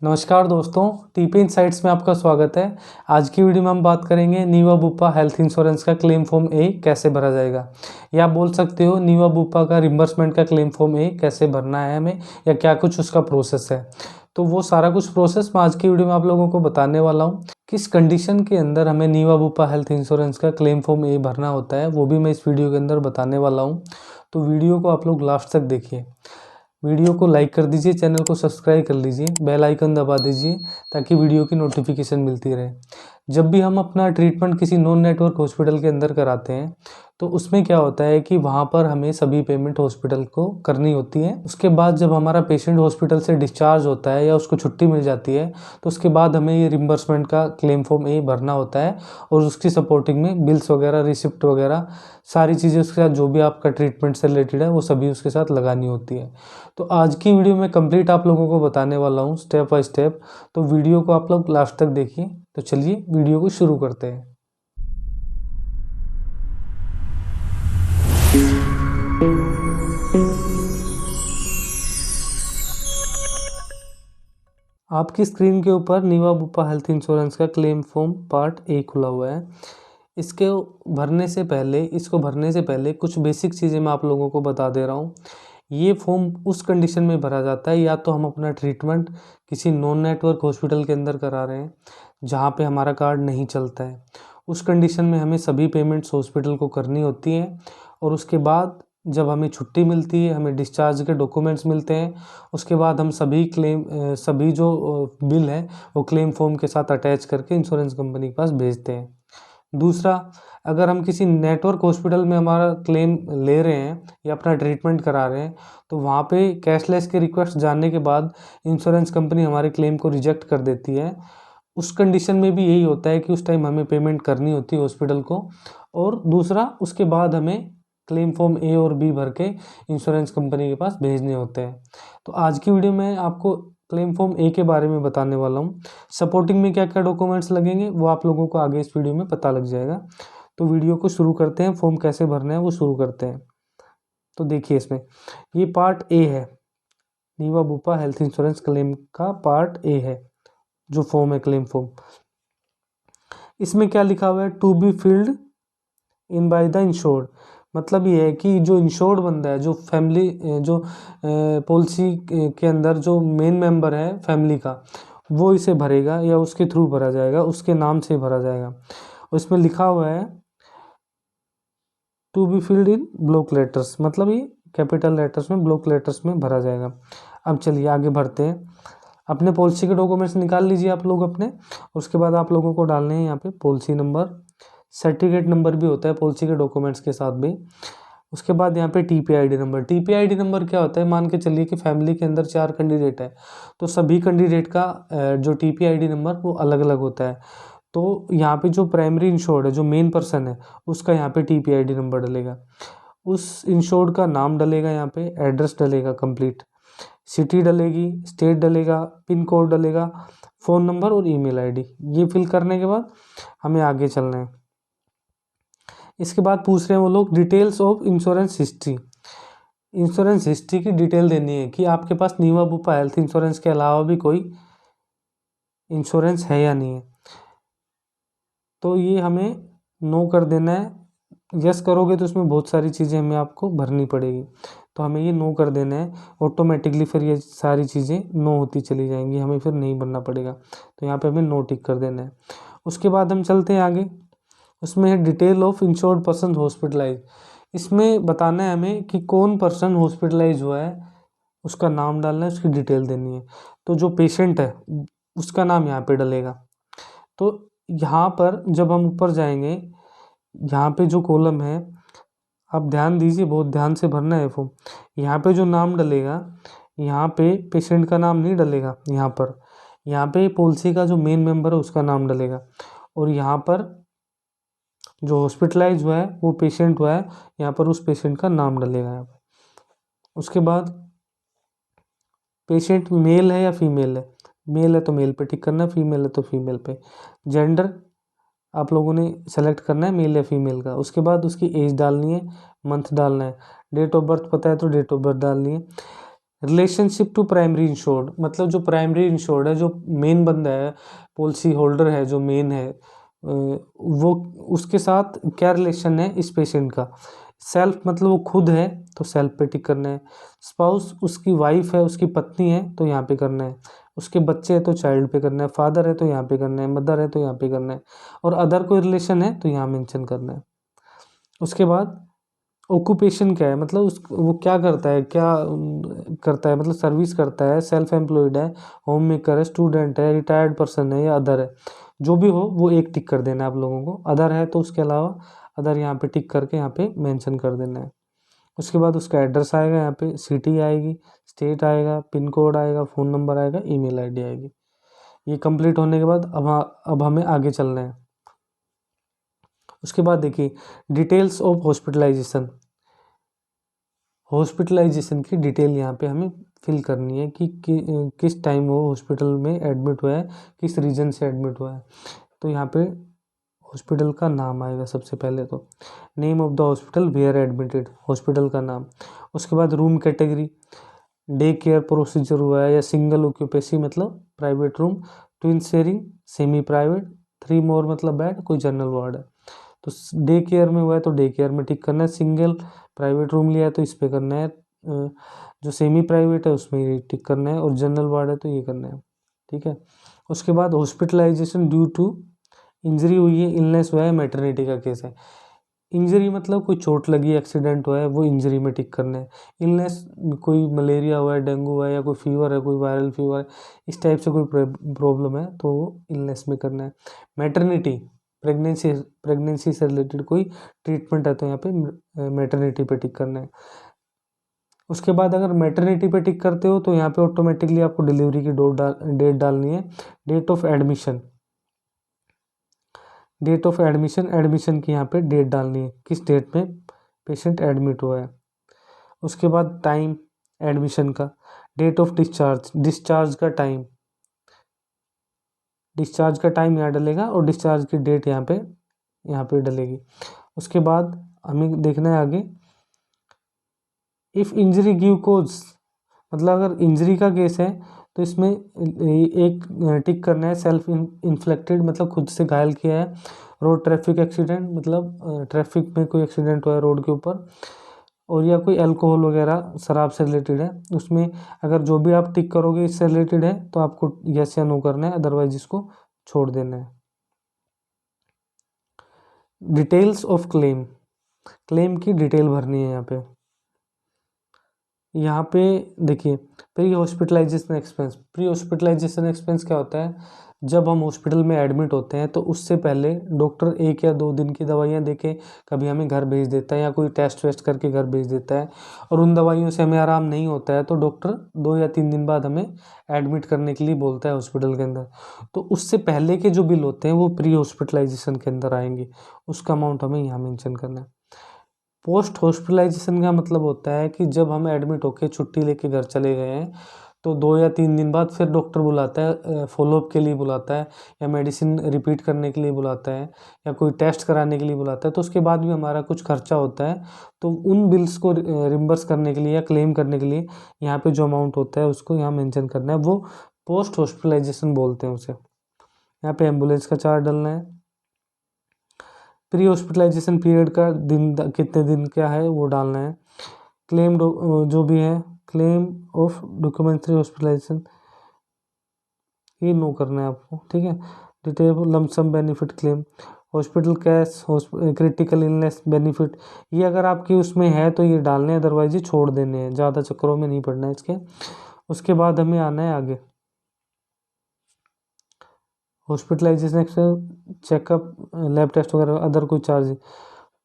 नमस्कार दोस्तों, TP insights में आपका स्वागत है। आज की वीडियो में हम बात करेंगे नीवा बुपा हेल्थ इंश्योरेंस का क्लेम फॉर्म ए कैसे भरा जाएगा, या आप बोल सकते हो नीवा बुपा का रिम्बर्समेंट का क्लेम फॉर्म ए कैसे भरना है हमें, या क्या कुछ उसका प्रोसेस है। तो वो सारा कुछ प्रोसेस मैं आज की वीडियो में आप लोगों को बताने वाला हूँ। किस कंडीशन के अंदर हमें नीवा बुपा हेल्थ इंश्योरेंस का क्लेम फॉर्म ए भरना होता है, वो भी मैं इस वीडियो के अंदर बताने वाला हूँ। तो वीडियो को आप लोग लास्ट तक देखिए। वीडियो को लाइक कर दीजिए, चैनल को सब्सक्राइब कर लीजिए, बेल आइकन दबा दीजिए ताकि वीडियो की नोटिफिकेशन मिलती रहे। जब भी हम अपना ट्रीटमेंट किसी नॉन नेटवर्क हॉस्पिटल के अंदर कराते हैं तो उसमें क्या होता है कि वहाँ पर हमें सभी पेमेंट हॉस्पिटल को करनी होती है। उसके बाद जब हमारा पेशेंट हॉस्पिटल से डिस्चार्ज होता है या उसको छुट्टी मिल जाती है तो उसके बाद हमें ये रिम्बर्समेंट का क्लेम फॉर्म ए भरना होता है, और उसकी सपोर्टिंग में बिल्स वगैरह, रिसिप्ट वगैरह सारी चीज़ें उसके साथ, जो भी आपका ट्रीटमेंट से रिलेटेड है वो सभी उसके साथ लगानी होती है। तो आज की वीडियो में कंप्लीट आप लोगों को बताने वाला हूँ स्टेप बाय स्टेप। तो वीडियो को आप लोग लास्ट तक देखिए। तो चलिए वीडियो को शुरू करते हैं। आपकी स्क्रीन के ऊपर नीवा बुपा हेल्थ इंश्योरेंस का क्लेम फॉर्म पार्ट ए खुला हुआ है। इसको भरने से पहले कुछ बेसिक चीज़ें मैं आप लोगों को बता दे रहा हूँ। ये फॉर्म उस कंडीशन में भरा जाता है या तो हम अपना ट्रीटमेंट किसी नॉन नेटवर्क हॉस्पिटल के अंदर करा रहे हैं जहाँ पे हमारा कार्ड नहीं चलता है, उस कंडीशन में हमें सभी पेमेंट्स हॉस्पिटल को करनी होती हैं। और उसके बाद जब हमें छुट्टी मिलती है, हमें डिस्चार्ज के डॉक्यूमेंट्स मिलते हैं, उसके बाद हम सभी जो बिल है वो क्लेम फॉर्म के साथ अटैच करके इंश्योरेंस कंपनी के पास भेजते हैं। दूसरा, अगर हम किसी नेटवर्क हॉस्पिटल में हमारा क्लेम ले रहे हैं या अपना ट्रीटमेंट करा रहे हैं तो वहाँ पे कैशलेस के रिक्वेस्ट जानने के बाद इंश्योरेंस कंपनी हमारे क्लेम को रिजेक्ट कर देती है। उस कंडीशन में भी यही होता है कि उस टाइम हमें पेमेंट करनी होती है हॉस्पिटल को। और दूसरा, उसके बाद हमें क्लेम फॉर्म ए और बी भर के इंश्योरेंस कंपनी के पास भेजने होते हैं। तो आज की वीडियो में आपको क्लेम फॉर्म ए के बारे में बताने वाला हूँ। सपोर्टिंग में क्या क्या डॉक्यूमेंट्स लगेंगे वो आप लोगों को आगे इस वीडियो में पता लग जाएगा। तो वीडियो को शुरू करते हैं, फॉर्म कैसे भरना है वो शुरू करते हैं। तो देखिए, इसमें ये पार्ट ए है, नीवा बुपा हेल्थ इंश्योरेंस क्लेम का पार्ट ए है, जो फॉर्म है क्लेम फॉर्म। इसमें क्या लिखा हुआ है, to be filled in by the insured. मतलब ये है कि जो इंश्योर्ड बंदा है, जो फैमिली, जो पॉलिसी के अंदर जो मेन मेंबर है फैमिली का, वो इसे भरेगा या उसके थ्रू भरा जाएगा, उसके नाम से भरा जाएगा। और इसमें लिखा हुआ है to be filled in block letters, मतलब ये कैपिटल लेटर्स में, ब्लॉक लेटर्स में भरा जाएगा। अब चलिए आगे बढ़ते हैं। अपने पॉलिसी के डॉक्यूमेंट्स निकाल लीजिए आप लोग अपने। उसके बाद आप लोगों को डालने हैं यहाँ पे पॉलिसी नंबर, सर्टिफिकेट नंबर भी होता है पॉलिसी के डॉक्यूमेंट्स के साथ भी। उसके बाद यहाँ पे टीपीआईडी नंबर। टीपीआईडी नंबर क्या होता है, मान के चलिए कि फैमिली के अंदर 4 कैंडिडेट है तो सभी कैंडिडेट का जो टीपीआईडी नंबर वो अलग अलग होता है। तो यहाँ पे जो प्राइमरी इंश्योर्ड है, जो मेन पर्सन है, उसका यहाँ पे टीपीआईडी नंबर डलेगा। उस इंश्योर्ड का नाम डलेगा, यहाँ पे एड्रेस डलेगा कंप्लीट, सिटी डलेगी, स्टेट डलेगा, पिन कोड डलेगा, फ़ोन नंबर और ईमेल आईडी। ये फिल करने के बाद हमें आगे चलना है। इसके बाद पूछ रहे हैं वो लोग details of insurance history. Insurance history की डिटेल देनी है कि आपके पास नीवा बुपा हेल्थ इंश्योरेंस के अलावा भी कोई इंश्योरेंस है या नहीं है। तो ये हमें नो कर देना है। यस करोगे तो उसमें बहुत सारी चीज़ें हमें आपको भरनी पड़ेगी, तो हमें ये नो कर देना है। ऑटोमेटिकली फिर ये सारी चीज़ें नो होती चली जाएंगी, हमें फिर नहीं भरना पड़ेगा। तो यहाँ पे हमें नो टिक कर देना है। उसके बाद हम चलते हैं आगे। उसमें है detail of insured person hospitalize. इसमें बताना है हमें कि कौन पर्सन हॉस्पिटलाइज हुआ है, उसका नाम डालना है, उसकी डिटेल देनी है। तो जो पेशेंट है उसका नाम यहाँ पे डलेगा। तो यहाँ पर जब हम ऊपर जाएंगे, यहाँ पे जो कॉलम है, आप ध्यान दीजिए, बहुत ध्यान से भरना है फॉर्म। यहाँ पे जो नाम डलेगा, यहाँ पे पेशेंट का नाम नहीं डलेगा, यहाँ पे पॉलिसी का जो मेन मेंबर है उसका नाम डलेगा। और यहाँ पर जो हॉस्पिटलाइज हुआ है, वो पेशेंट हुआ है, यहाँ पर उस पेशेंट का नाम डलेगा यहाँ पे। उसके बाद पेशेंट मेल है या फीमेल है, मेल है तो मेल पे टिक करना है, फीमेल है तो फीमेल पे। जेंडर आप लोगों ने सेलेक्ट करना है मेल या फीमेल का। उसके बाद उसकी एज डालनी है, मंथ डालना है, डेट ऑफ बर्थ पता है तो डेट ऑफ बर्थ डालनी है। रिलेशनशिप टू प्राइमरी इंश्योर्ड, मतलब जो प्राइमरी इंश्योर्ड है, जो मेन बंदा है, पॉलिसी होल्डर है, जो मेन है, वो उसके साथ क्या रिलेशन है इस पेशेंट का। सेल्फ मतलब वो खुद है तो सेल्फ पे टिक करना है। स्पाउस उसकी वाइफ है, उसकी पत्नी है तो यहाँ पे करना है। उसके बच्चे हैं तो चाइल्ड पे करना है। फादर है तो यहाँ पे करना है। मदर है तो यहाँ पे करना है। और अदर कोई रिलेशन है तो यहाँ मेंशन करना है। उसके बाद ऑक्यूपेशन क्या है, मतलब वो क्या करता है, क्या करता है, मतलब सर्विस करता है, सेल्फ एम्प्लॉयड है, होम मेकर है, स्टूडेंट है, रिटायर्ड पर्सन है या अदर है। जो भी हो वो एक टिक कर देना है आप लोगों को। अदर है तो उसके अलावा अदर यहाँ पे टिक करके यहाँ पे मेंशन कर देना है। उसके बाद उसका एड्रेस आएगा, यहाँ पे सिटी आएगी, स्टेट आएगा, पिन कोड आएगा, फ़ोन नंबर आएगा, ईमेल आईडी आएगी। ये कंप्लीट होने के बाद अब हमें आगे चलना है। उसके बाद देखिए डिटेल्स ऑफ हॉस्पिटलाइजेशन। हॉस्पिटलाइजेशन की डिटेल यहाँ पे हमें फिल करनी है कि किस टाइम वो हॉस्पिटल में एडमिट हुआ है, किस रीजन से एडमिट हुआ है। तो यहाँ पे हॉस्पिटल का नाम आएगा सबसे पहले, तो name of the hospital where admitted, hospital का नाम। उसके बाद room category, day care procedure हुआ है या सिंगल ऑक्यूपेसी मतलब private room, twin sharing, semi private, 3 more मतलब बेड, कोई जनरल वार्ड है। तो डे केयर में हुआ है तो डे केयर में टिक करना है। सिंगल प्राइवेट रूम लिया है तो इस पे करना है। जो सेमी प्राइवेट है उसमें ये टिक करना है, और जनरल वार्ड है तो ये करना है। ठीक है। उसके बाद हॉस्पिटलाइजेशन ड्यू टू इंजरी हुई है, इलनेस हुआ है, मैटरनिटी का केस है। इंजरी मतलब कोई चोट लगी, एक्सीडेंट हुआ है, वो इंजरी में टिक करना है। इलनेस कोई मलेरिया हुआ है, डेंगू हुआ है, या कोई फीवर है, कोई वायरल फीवर है, इस टाइप से कोई प्रॉब्लम है तो वो इलनेस में करना है। मैटरनिटी प्रेगनेंसी से रिलेटेड कोई ट्रीटमेंट है तो यहाँ पे मैटरनिटी पे टिक करना है। उसके बाद अगर मैटरनिटी पे टिक करते हो तो यहाँ पे ऑटोमेटिकली आपको डिलीवरी की डेट डालनी है। Date of admission, date of admission, admission की यहाँ पे डेट डालनी है, किस डेट में पेशेंट एडमिट हुआ है। उसके बाद टाइम एडमिशन का, डेट ऑफ डिस्चार्ज, डिस्चार्ज का टाइम, डिस्चार्ज का टाइम यहाँ डलेगा और डिस्चार्ज की डेट यहाँ पे डलेगी। उसके बाद हमें देखना है आगे, इफ़ इंजरी गिव कोज, मतलब अगर इंजरी का केस है तो इसमें एक टिक करना है, सेल्फ इन्फ्लेक्टेड मतलब खुद से घायल किया है। रोड ट्रैफिक एक्सीडेंट मतलब ट्रैफिक में कोई एक्सीडेंट हुआ है रोड के ऊपर, और या कोई अल्कोहल वगैरह शराब से रिलेटेड है। उसमें अगर जो भी आप टिक करोगे इससे रिलेटेड है तो आपको यस या नो करना है, अदरवाइज इसको छोड़ देना है। डिटेल्स ऑफ क्लेम, क्लेम की डिटेल भरनी है यहाँ पे। यहाँ पे देखिए pre hospitalisation expense, pre hospitalisation expense क्या होता है, जब हम हॉस्पिटल में एडमिट होते हैं तो उससे पहले डॉक्टर 1 या 2 दिन की दवाइयाँ देके कभी हमें घर भेज देता है, या कोई टेस्ट वेस्ट करके घर भेज देता है, और उन दवाइयों से हमें आराम नहीं होता है तो डॉक्टर 2 या 3 दिन बाद हमें एडमिट करने के लिए बोलता है हॉस्पिटल के अंदर। तो उससे पहले के जो बिल होते हैं वो प्री हॉस्पिटलाइजेशन के अंदर आएंगे, उसका अमाउंट हमें यहाँ मेंशन करना है। पोस्ट हॉस्पिटलाइजेशन का मतलब होता है कि जब हम एडमिट होके छुट्टी लेके घर चले गए हैं तो 2 या 3 दिन बाद फिर डॉक्टर बुलाता है, फॉलोअप के लिए बुलाता है, या मेडिसिन रिपीट करने के लिए बुलाता है, या कोई टेस्ट कराने के लिए बुलाता है, तो उसके बाद भी हमारा कुछ खर्चा होता है। तो उन बिल्स को रिम्बर्स करने के लिए या क्लेम करने के लिए यहाँ पे जो अमाउंट होता है उसको यहाँ मेंशन करना है, वो पोस्ट हॉस्पिटलाइजेशन बोलते हैं उसे। यहाँ पे एम्बुलेंस का चार्ज डालना है। प्री हॉस्पिटलाइजेशन पीरियड का कितने दिन क्या है वो डालना है। क्लेम जो भी है, क्लेम ऑफ डॉक्यूमेंट्री हॉस्पिटलाइजेशन ये नो करना है आपको, ठीक है। Detail lump sum benefit claim, hospital cash, critical illness benefit, ये अगर आपकी उसमें है तो ये डालने हैं, अदरवाइज ये छोड़ देने हैं, ज़्यादा चक्करों में नहीं पड़ना है इसके। उसके बाद हमें आना है आगे, हॉस्पिटलाइजेशन चेकअप, लैब टेस्ट वगैरह, अदर कोई चार्ज,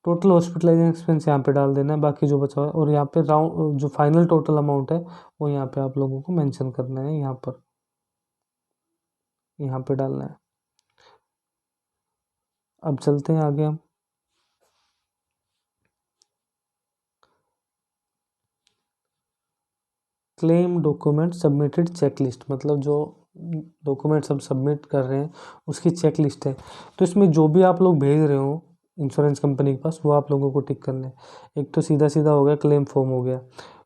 टोटल हॉस्पिटलाइजेशन एक्सपेंस यहाँ पे डाल देना है, बाकी जो बचा हुआ है, और यहाँ पे राउंड जो फाइनल टोटल अमाउंट है वो यहाँ पे आप लोगों को मेंशन करना है, यहाँ पे डालना है। अब चलते हैं आगे हम, क्लेम डॉक्यूमेंट सबमिटेड चेकलिस्ट, मतलब जो डॉक्यूमेंट्स हम सबमिट कर रहे हैं उसकी चेकलिस्ट है। तो इसमें जो भी आप लोग भेज रहे हो इंश्योरेंस कंपनी के पास वो आप लोगों को टिक करना है। एक तो सीधा सीधा हो गया क्लेम फॉर्म हो गया,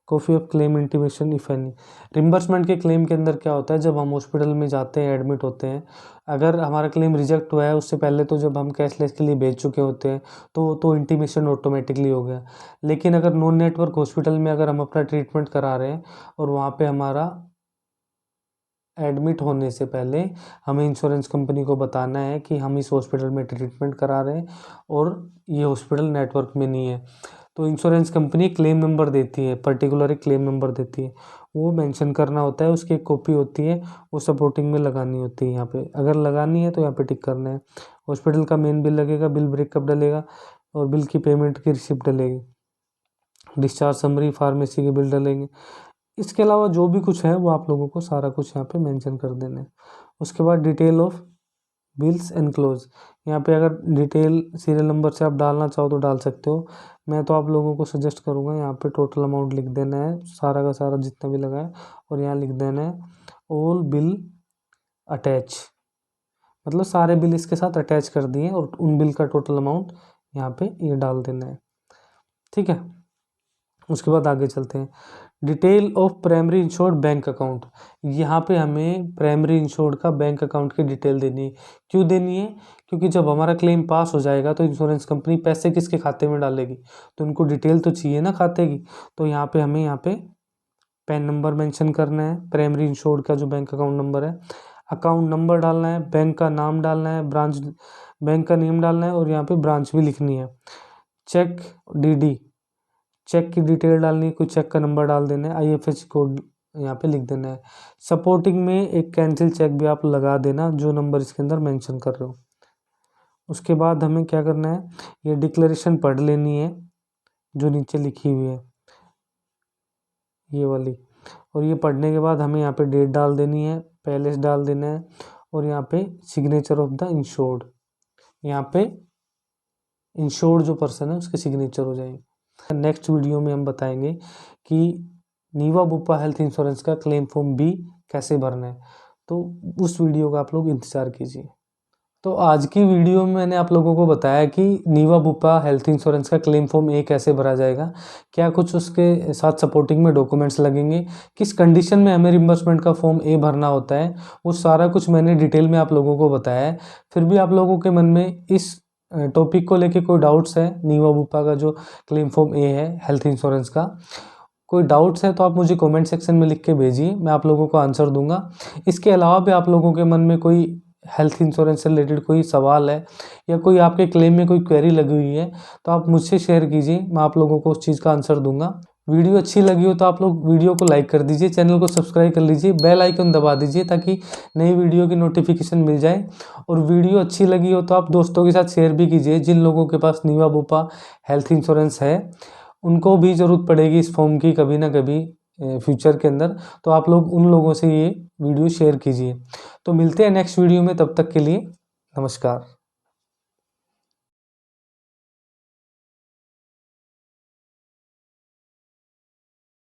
copy of claim intimation if any. Reimbursement के क्लेम के अंदर क्या होता है, जब हम हॉस्पिटल में जाते हैं, एडमिट होते हैं, अगर हमारा क्लेम रिजेक्ट हुआ है उससे पहले तो जब हम कैशलेस के लिए भेज चुके होते हैं तो इंटीमेशन ऑटोमेटिकली हो गया। लेकिन अगर नॉन नेटवर्क हॉस्पिटल में अगर हम अपना ट्रीटमेंट करा रहे हैं और वहाँ पे हमारा एडमिट होने से पहले हमें इंश्योरेंस कंपनी को बताना है कि हम इस हॉस्पिटल में ट्रीटमेंट करा रहे हैं और ये हॉस्पिटल नेटवर्क में नहीं है, तो इंश्योरेंस कंपनी क्लेम नंबर देती है, पर्टिकुलर एक क्लेम नंबर देती है, वो मेंशन करना होता है, उसकी एक कॉपी होती है, वो सपोर्टिंग में लगानी होती है। यहाँ पे अगर लगानी है तो यहाँ पे टिक करना है। हॉस्पिटल का मेन बिल लगेगा, बिल ब्रेकअप डलेगा और बिल की पेमेंट की रिसिप्ट डलेगी, डिस्चार्ज समरी, फार्मेसी के बिल डलेंगे। इसके अलावा जो भी कुछ है वो आप लोगों को सारा कुछ यहाँ पे मेंशन कर देना है। उसके बाद डिटेल ऑफ बिल्स एनक्लोज, यहाँ पे अगर डिटेल सीरियल नंबर से आप डालना चाहो तो डाल सकते हो। मैं तो आप लोगों को सजेस्ट करूँगा यहाँ पे टोटल अमाउंट लिख देना है, सारा का सारा जितना भी लगा है, और यहाँ लिख देना है ऑल बिल अटैच, मतलब सारे बिल इसके साथ अटैच कर दिए और उन बिल का टोटल अमाउंट यहाँ पे ये डाल देना है। ठीक है, उसके बाद आगे चलते हैं। Detail of primary insured bank account, यहाँ पे हमें प्राइमरी इंश्योर्ड का बैंक अकाउंट की डिटेल देनी है। क्यों देनी है? क्योंकि जब हमारा क्लेम पास हो जाएगा तो इंश्योरेंस कंपनी पैसे किसके खाते में डालेगी, तो उनको डिटेल तो चाहिए ना खाते की। तो यहाँ पे हमें यहाँ पे पैन नंबर मेंशन करना है, प्राइमरी इंश्योर्ड का जो बैंक अकाउंट नंबर है, अकाउंट नंबर डालना है, बैंक का नाम डालना है, ब्रांच बैंक का नेम डालना है और यहाँ पे ब्रांच भी लिखनी है। चेक डीडी, चेक की डिटेल डालनी है, कोई चेक का नंबर डाल देना है, आईएफएससी कोड यहाँ पे लिख देना है। सपोर्टिंग में एक कैंसिल चेक भी आप लगा देना जो नंबर इसके अंदर मेंशन कर रहे हो। उसके बाद हमें क्या करना है, ये डिक्लेरेशन पढ़ लेनी है जो नीचे लिखी हुई है ये वाली, और ये पढ़ने के बाद हमें यहाँ पे डेट डाल देनी है, पैलेस डाल देना है और यहाँ पे सिग्नेचर ऑफ द इंश्योर्ड, यहाँ पे इंश्योर्ड जो पर्सन है उसके सिग्नेचर हो जाएंगे। नेक्स्ट वीडियो में हम बताएंगे कि नीवा बुपा हेल्थ इंश्योरेंस का क्लेम फॉर्म बी कैसे भरना है, तो उस वीडियो का आप लोग इंतज़ार कीजिए। तो आज की वीडियो में मैंने आप लोगों को बताया कि नीवा बुपा हेल्थ इंश्योरेंस का क्लेम फॉर्म ए कैसे भरा जाएगा, क्या कुछ उसके साथ सपोर्टिंग में डॉक्यूमेंट्स लगेंगे, किस कंडीशन में हमें रिम्बर्समेंट का फॉर्म ए भरना होता है, वो सारा कुछ मैंने डिटेल में आप लोगों को बताया है। फिर भी आप लोगों के मन में इस टॉपिक को लेके कोई डाउट्स है, नीवा बुपा का जो क्लेम फॉर्म ए है हेल्थ इंश्योरेंस का, कोई डाउट्स है तो आप मुझे कमेंट सेक्शन में लिख के भेजिए, मैं आप लोगों को आंसर दूंगा। इसके अलावा भी आप लोगों के मन में कोई हेल्थ इंश्योरेंस से रिलेटेड कोई सवाल है या कोई आपके क्लेम में कोई क्वेरी लगी हुई है तो आप मुझसे शेयर कीजिए, मैं आप लोगों को उस चीज़ का आंसर दूंगा। वीडियो अच्छी लगी हो तो आप लोग वीडियो को लाइक कर दीजिए, चैनल को सब्सक्राइब कर लीजिए, बेल आइकन दबा दीजिए ताकि नई वीडियो की नोटिफिकेशन मिल जाए। और वीडियो अच्छी लगी हो तो आप दोस्तों के साथ शेयर भी कीजिए, जिन लोगों के पास नीवा बुपा हेल्थ इंश्योरेंस है उनको भी ज़रूरत पड़ेगी इस फॉर्म की कभी ना कभी फ्यूचर के अंदर, तो आप लोग उन लोगों से ये वीडियो शेयर कीजिए। तो मिलते हैं नेक्स्ट वीडियो में, तब तक के लिए नमस्कार।